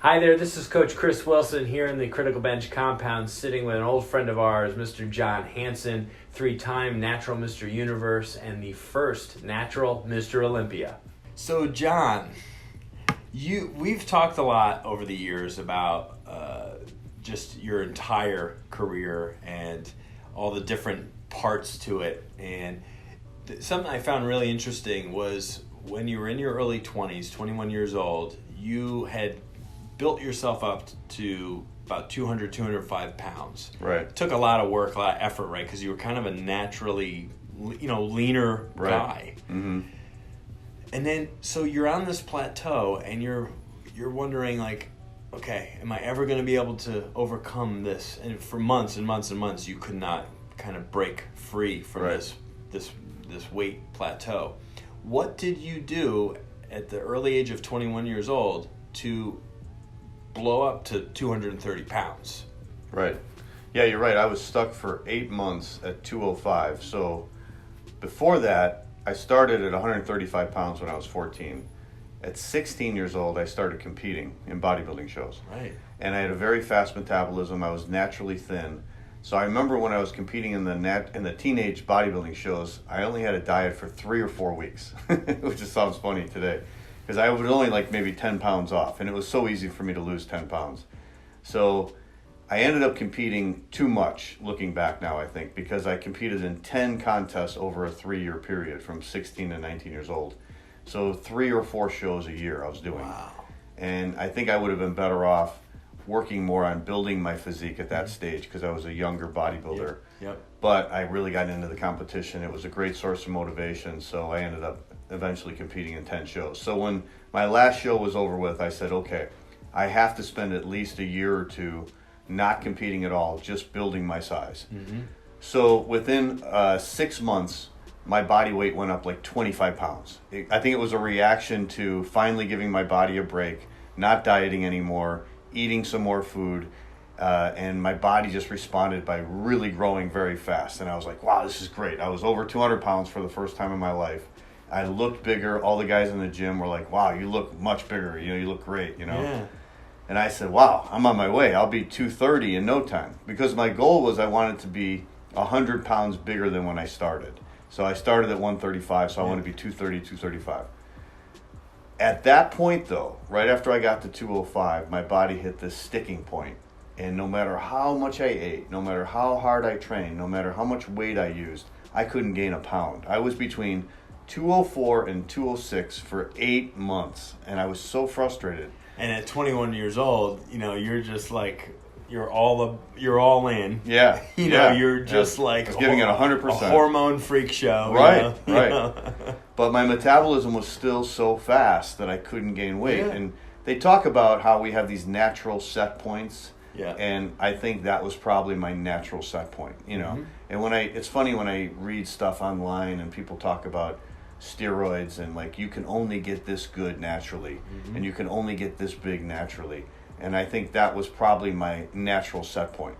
Hi there, this is Coach Chris Wilson here in the Criticalbench compound, sitting with an old friend of ours, Mr. John Hansen, 3-time natural Mr. Universe and the first natural Mr. Olympia. So John, we've talked a lot over the years about just your entire career and all the different parts to it. And something I found really interesting was when you were in your early 20s, 21 years old, you had built yourself up to about 200, 205 pounds. Right. It took a lot of work, a lot of effort, right? Because you were kind of a naturally, leaner guy. Mm-hmm. And then, so you're on this plateau and you're wondering, like, okay, am I ever going to be able to overcome this? And for months and months and months, you could not kind of break free from this weight plateau. What did you do at the early age of 21 years old to blow up to 230 pounds? Right. Yeah, you're right. I was stuck for 8 months at 205. So before that, I started at 135 pounds when I was 14. At 16 years old, I started competing in bodybuilding shows. Right. And I had a very fast metabolism. I was naturally thin. So I remember when I was competing in the teenage bodybuilding shows, I only had a diet for 3 or 4 weeks, which just sounds funny today, because I was only like maybe 10 pounds off, and it was so easy for me to lose 10 pounds. So I ended up competing too much, looking back now, I think, because I competed in 10 contests over a 3-year period from 16 to 19 years old. So 3 or 4 shows a year I was doing. Wow. And I think I would have been better off working more on building my physique at that stage because I was a younger bodybuilder. Yep. But I really got into the competition. It was a great source of motivation, so I ended up eventually competing in 10 shows. So when my last show was over with, I said, okay, I have to spend at least a year or two not competing at all, just building my size. Mm-hmm. So within 6 months, my body weight went up like 25 pounds. I think it was a reaction to finally giving my body a break, not dieting anymore, eating some more food, and my body just responded by really growing very fast. And I was like, wow, this is great. I was over 200 pounds for the first time in my life. I looked bigger. All the guys in the gym were like, wow, you look much bigger. You look great, Yeah. And I said, wow, I'm on my way. I'll be 230 in no time. Because my goal was I wanted to be 100 pounds bigger than when I started. So I started at 135, so I want to be 230, 235. At that point, though, right after I got to 205, my body hit this sticking point. And no matter how much I ate, no matter how hard I trained, no matter how much weight I used, I couldn't gain a pound. I was between 204 and 206 for 8 months, and I was so frustrated. And at 21 years old, you're just like, you're all in. Yeah. You're just like I was giving it 100%. A hormone freak show. Right, right. But my metabolism was still so fast that I couldn't gain weight. Yeah. And they talk about how we have these natural set points. Yeah. And I think that was probably my natural set point, Mm-hmm. And it's funny when I read stuff online and people talk about steroids and like you can only get this good naturally, mm-hmm. and you can only get this big naturally. And I think that was probably my natural set point.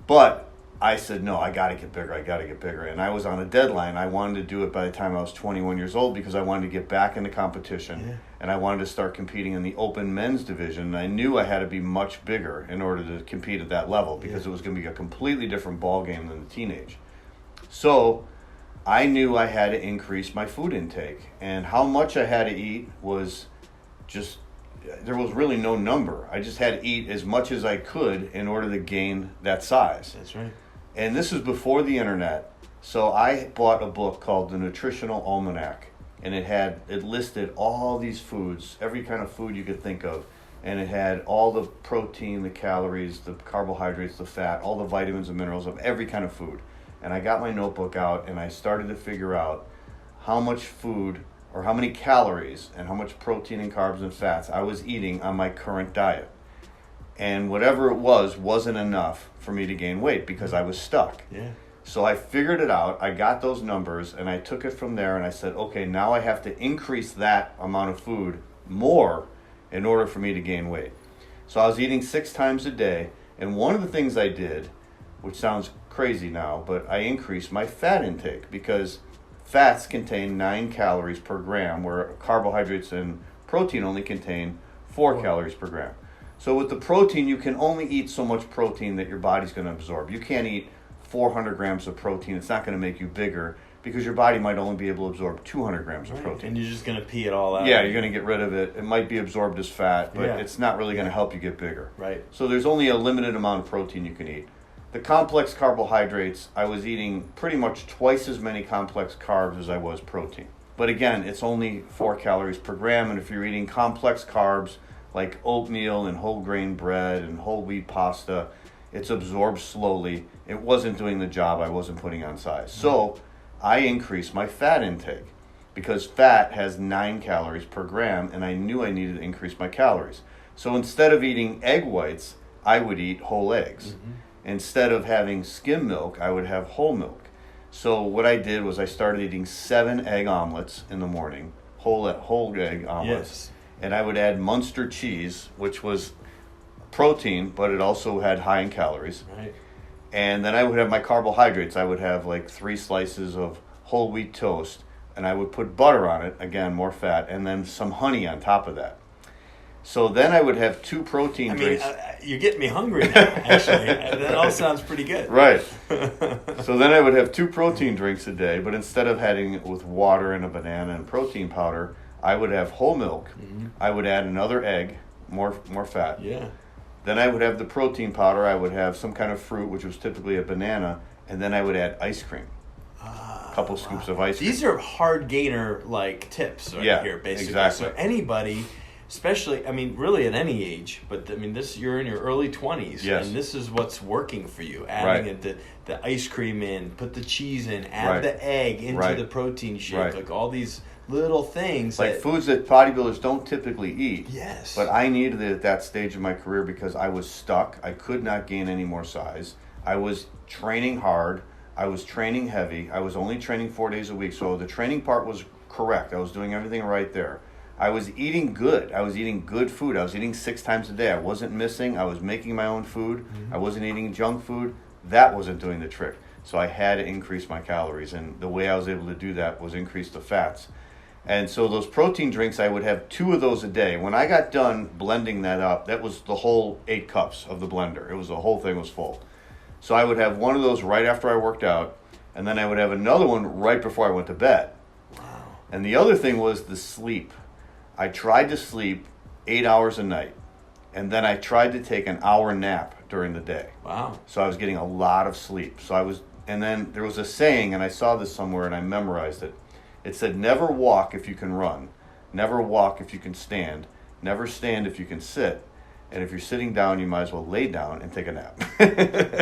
But I said, no, I got to get bigger. And I was on a deadline. I wanted to do it by the time I was 21 years old because I wanted to get back into competition. Yeah. And I wanted to start competing in the open men's division. And I knew I had to be much bigger in order to compete at that level because it was going to be a completely different ball game than the teenage. So I knew I had to increase my food intake. And how much I had to eat was just... there was really no number. I just had to eat as much as I could in order to gain that size. That's right. And this was before the internet. So I bought a book called The Nutritional Almanac. And it listed all these foods, every kind of food you could think of. And it had all the protein, the calories, the carbohydrates, the fat, all the vitamins and minerals of every kind of food. And I got my notebook out and I started to figure out how much food or how many calories and how much protein and carbs and fats I was eating on my current diet. And whatever it wasn't enough for me to gain weight because I was stuck. Yeah. So I figured it out. I got those numbers and I took it from there and I said, okay, now I have to increase that amount of food more in order for me to gain weight. So I was eating 6 times a day. And one of the things I did, which sounds crazy now, but I increased my fat intake because fats contain 9 calories per gram, where carbohydrates and protein only contain 4 calories per gram. So with the protein, you can only eat so much protein that your body's going to absorb. You can't eat 400 grams of protein. It's not going to make you bigger because your body might only be able to absorb 200 grams of protein. And you're just going to pee it all out. Yeah, you're going to get rid of it. It might be absorbed as fat, but it's not really going to help you get bigger. Right. So there's only a limited amount of protein you can eat. The complex carbohydrates, I was eating pretty much twice as many complex carbs as I was protein. But again, it's only 4 calories per gram, and if you're eating complex carbs like oatmeal and whole grain bread and whole wheat pasta, it's absorbed slowly. It wasn't doing the job. I wasn't putting on size. So I increased my fat intake because fat has 9 calories per gram, and I knew I needed to increase my calories. So instead of eating egg whites, I would eat whole eggs. Mm-hmm. Instead of having skim milk, I would have whole milk. So what I did was I started eating 7 egg omelets in the morning, whole egg omelets. Yes. And I would add Munster cheese, which was protein, but it also had high in calories. Right. And then I would have my carbohydrates. I would have like 3 slices of whole wheat toast, and I would put butter on it, again, more fat, and then some honey on top of that. So then I would have 2 protein drinks. You're getting me hungry now, actually. That all sounds pretty good. Right. So then I would have 2 protein drinks a day, but instead of having it with water and a banana and protein powder, I would have whole milk. Mm-hmm. I would add another egg, more fat. Yeah. Then I would have the protein powder. I would have some kind of fruit, which was typically a banana, and then I would add ice cream. A couple scoops of ice cream. These are Hardgainer like tips here, basically. Exactly. So anybody, especially, I mean, really at any age, but I mean, you're in your early 20s, and this is what's working for you. Adding the ice cream in, put the cheese in, add the egg into the protein shake, like all these little things. Like foods that bodybuilders don't typically eat. Yes. But I needed it at that stage of my career because I was stuck. I could not gain any more size. I was training hard. I was training heavy. I was only training 4 days a week. So the training part was correct. I was doing everything right there. I was eating good. I was eating good food. I was eating 6 times a day. I wasn't missing. I was making my own food. Mm-hmm. I wasn't eating junk food. That wasn't doing the trick. So I had to increase my calories. And the way I was able to do that was increase the fats. And so those protein drinks, I would have 2 of those a day. When I got done blending that up, that was the whole 8 cups of the blender. The whole thing was full. So I would have one of those right after I worked out, and then I would have another one right before I went to bed. Wow. And the other thing was the sleep. I tried to sleep 8 hours a night, and then I tried to take an hour nap during the day. Wow. So I was getting a lot of sleep. And then there was a saying, and I saw this somewhere, and I memorized it. It said, never walk if you can run, never walk if you can stand, never stand if you can sit, and if you're sitting down, you might as well lay down and take a nap.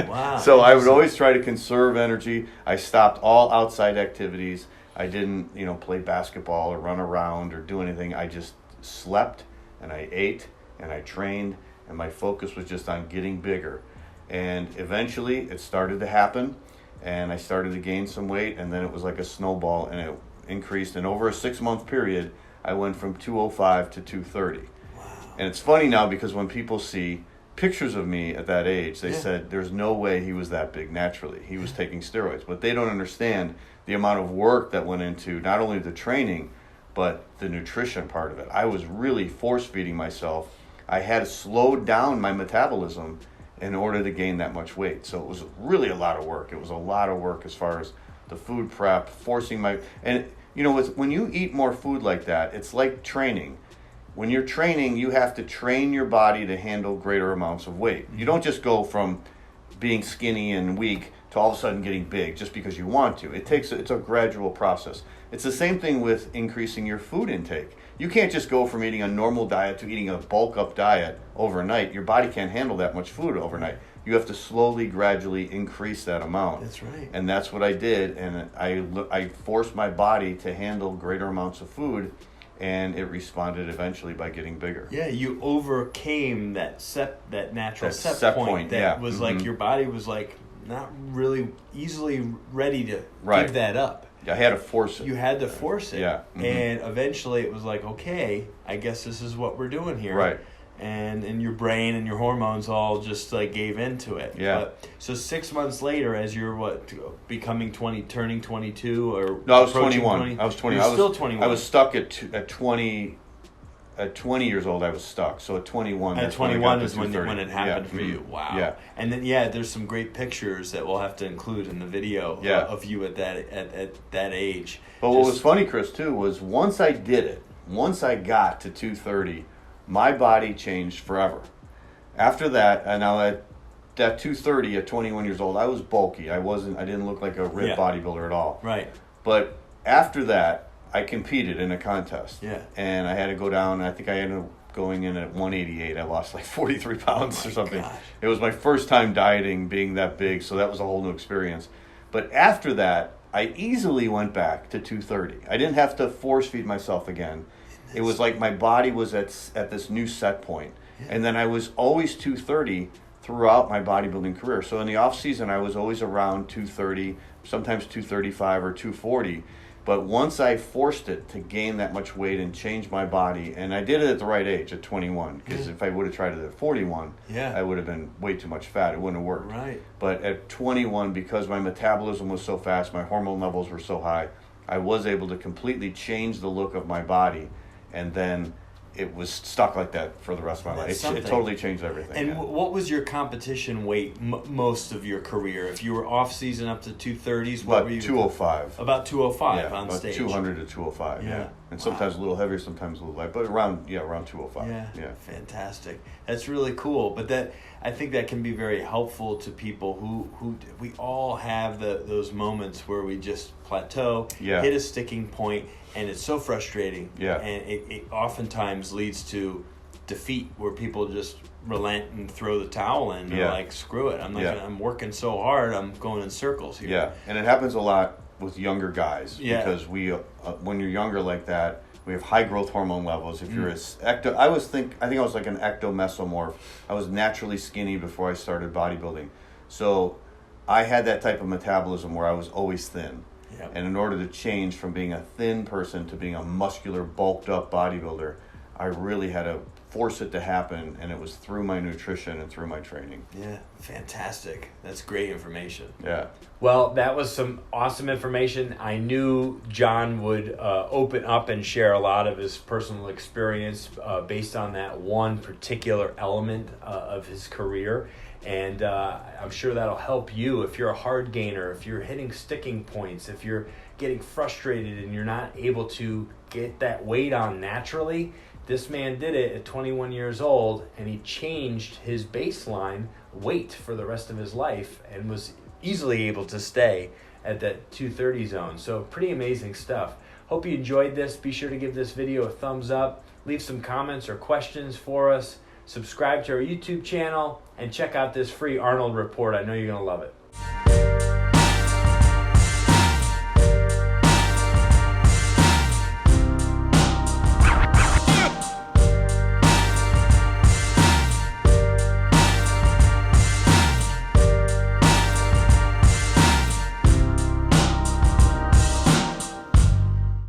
Wow. So I would always try to conserve energy. I stopped all outside activities. I didn't, play basketball or run around or do anything. I just slept, and I ate, and I trained, and my focus was just on getting bigger. And eventually, it started to happen, and I started to gain some weight, and then it was like a snowball, and it increased, and over a 6-month period I went from 205 to 230. Wow. And it's funny now because when people see pictures of me at that age, they said there's no way he was that big naturally. He was taking steroids. But they don't understand the amount of work that went into not only the training but the nutrition part of it. I was really force feeding myself. I had to slow down my metabolism in order to gain that much weight. So it was really a lot of work. It was a lot of work as far as the food prep, when you eat more food like that, it's like training. When you're training, you have to train your body to handle greater amounts of weight. You don't just go from being skinny and weak to all of a sudden getting big just because you want to. It's a gradual process. It's the same thing with increasing your food intake. You can't just go from eating a normal diet to eating a bulk up diet overnight. Your body can't handle that much food overnight. You have to slowly, gradually increase that amount. That's right. And that's what I did, and I forced my body to handle greater amounts of food, and it responded eventually by getting bigger. Yeah, you overcame that natural set point that was like your body was like not really easily ready to give that up. I had to force it. You had to force it. Yeah. Mm-hmm. And eventually it was like, okay, I guess this is what we're doing here. Right. And your brain and your hormones all just like gave into it. Yeah. So 6 months later, as you're becoming 20, turning 22, or no, I was 21. 20? I was 20. You're still 21. I was stuck at 20. at 20 years old, I was stuck. So at 21, at that's 21 is when it happened yeah. for you. Wow. Yeah. And then there's some great pictures that we'll have to include in the video of you at that age. But what was funny, Chris, too, was once I did it, once I got to 230, my body changed forever. After that, and now at that 230 at 21 years old, I was bulky. I didn't look like a ripped bodybuilder at all. Right. But after that, I competed in a contest. Yeah. And I had to go down. I think I ended up going in at 188. I lost like 43 pounds or something. Gosh. It was my first time dieting, being that big, so that was a whole new experience. But after that, I easily went back to 230. I didn't have to force feed myself again. It was like my body was at this new set point. Yeah. And then I was always 230 throughout my bodybuilding career. So in the off season, I was always around 230, sometimes 235 or 240. But once I forced it to gain that much weight and change my body, and I did it at the right age, at 21, because if I would have tried it at 41, I would have been way too much fat. It wouldn't have worked. Right. But at 21, because my metabolism was so fast, my hormone levels were so high, I was able to completely change the look of my body, and then it was stuck like that for the rest of my life. It totally changed everything. And what was your competition weight most of your career? If you were off season up to 230s, what were you? 205. About 205 on about stage. 200 to 205. Yeah. And sometimes a little heavier, sometimes a little light, but around 205. Yeah. Fantastic. That's really cool. But I think that can be very helpful to people who we all have those moments where we just plateau, hit a sticking point. And it's so frustrating. Yeah. And it oftentimes leads to defeat, where people just relent and throw the towel in. They're like, screw it. I'm working so hard. I'm going in circles here. Yeah. And it happens a lot with younger guys. Because we, when you're younger like that, we have high growth hormone levels. If you're I think I was like an ectomesomorph. I was naturally skinny before I started bodybuilding. So I had that type of metabolism where I was always thin. Yep. And in order to change from being a thin person to being a muscular, bulked up bodybuilder, I really had to force it to happen, and it was through my nutrition and through my training. Yeah, fantastic. That's great information. Yeah. Well, that was some awesome information. I knew John would open up and share a lot of his personal experience based on that one particular element of his career. And I'm sure that'll help you if you're a hard gainer, if you're hitting sticking points, if you're getting frustrated and you're not able to get that weight on naturally. This man did it at 21 years old, and he changed his baseline weight for the rest of his life and was easily able to stay at that 230 zone. So pretty amazing stuff. Hope you enjoyed this. Be sure to give this video a thumbs up. Leave some comments or questions for us. Subscribe to our YouTube channel and check out this free Arnold report. I know you're going to love it.